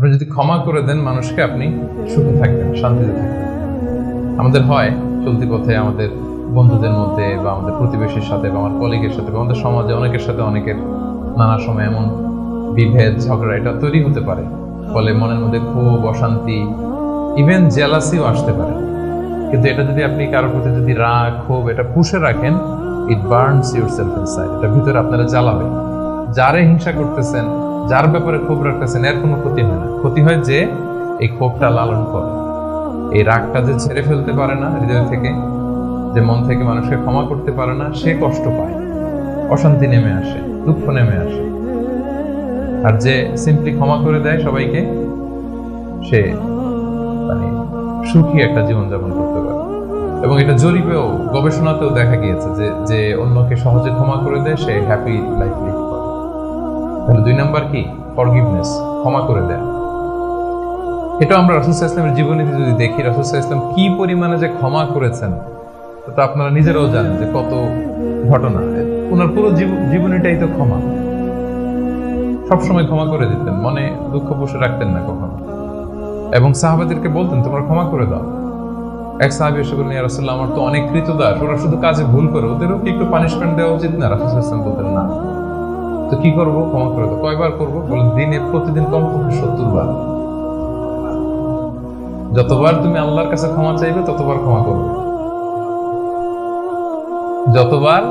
আপনি যদি ক্ষমা করে দেন মানুষকে, আপনি সুখে থাকবেন, শান্তিতে থাকবেন। আমাদের হয় চলতি পথে আমাদের বন্ধুদের মধ্যে বা আমাদের প্রতিবেশীর সাথে বা আমার কলিগের সাথে বা আমাদের সমাজে অনেকের সাথে অনেকের নানা সময় এমন বিভেদ ঝগড়া এটা তৈরি হতে পারে, ফলে মনের মধ্যে ক্ষোভ, অশান্তি, ইভেন জেলাসিও আসতে পারে। কিন্তু এটা যদি আপনি কারোর প্রতি যদি রাগ, ক্ষোভ এটা পুষে রাখেন, ইট বার্নস ইউরসেলফ ইনসাইড, এটা ভিতরে আপনারা জ্বালাবে। যারে হিংসা করতেছেন, যার ব্যাপারে ক্ষোভ রাখতেছেন, এর কোনো ক্ষতি হয় না। ক্ষতি হয় যে এই ক্ষোভটা লালন করে, এই রাগটা যে ছেড়ে ফেলতে পারে না হৃদয় থেকে, যে মন থেকে মানুষকে ক্ষমা করতে পারে না, সে কষ্ট পায়, অশান্তি নেমে আসে, দুঃখ নেমে আসে। আর যে সিম্পলি ক্ষমা করে দেয় সবাইকে, সে মানে সুখী একটা জীবনযাপন করতে পারে। এবং এটা জরিপেও, গবেষণাতেও দেখা গিয়েছে যে যে অন্যকে সহজে ক্ষমা করে দেয় সে হ্যাপি লাইফ লিড করে। তাহলে 2 নাম্বার কি? ফরগিভনেস, ক্ষমা করে দেয়। এটা আমরা রাসূল সাল্লাল্লাহু আলাইহি ওয়াসাল্লামের জীবনীতে যদি দেখি, রাসূল সাল্লাল্লাহু আলাইহি ওয়াসাল্লাম কি পরিমাণে যে ক্ষমা করেছেন, তো আপনারা নিজেরাও জানেন যে কত ঘটনা। ওনার পুরো জীবনীটাই তো ক্ষমা। সবসময় ক্ষমা করে দিতেন, মনে দুঃখ পুষে রাখতেন না কখনো। এবং সাহাবাদেরকে বলতেন তোমরা ক্ষমা করে দাও। এক সাহাবী এসে বললেন, ইয়া রাসূলুল্লাহ, আমার তো অনেক কৃতদাস, ওরা শুধু কাজে ভুল করে, ওদেরও কি একটু পানিশমেন্ট দেওয়া উচিত না? রাসূল সাল্লাল্লাহু আলাইহি ওয়াসাল্লাম বলতেন না। তো কি করবো? ক্ষমা করে দাও। কয়বার করবো? বলে প্রতিদিন কমপক্ষে 70 বার। যতবার তুমি আল্লাহর কাছে ক্ষমা চাইবে ততবার ক্ষমা করবে। যতবার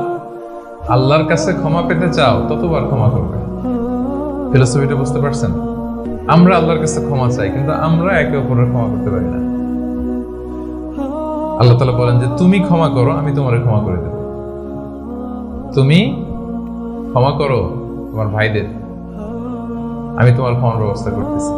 আল্লাহর কাছে ক্ষমা পেতে চাও ততবার ক্ষমা করবে। ফিলোসফিটা বুঝতে পারছেন? আমরা আল্লাহর কাছে ক্ষমা চাই, কিন্তু আমরা একে অপরের ক্ষমা করতে পারি না। আল্লাহ তাআলা বলেন যে তুমি ক্ষমা করো, আমি তোমারে ক্ষমা করে দেব। তুমি ক্ষমা করো তোমার ভাইদের, আমি তোমার ক্ষমার ব্যবস্থা করতেছি।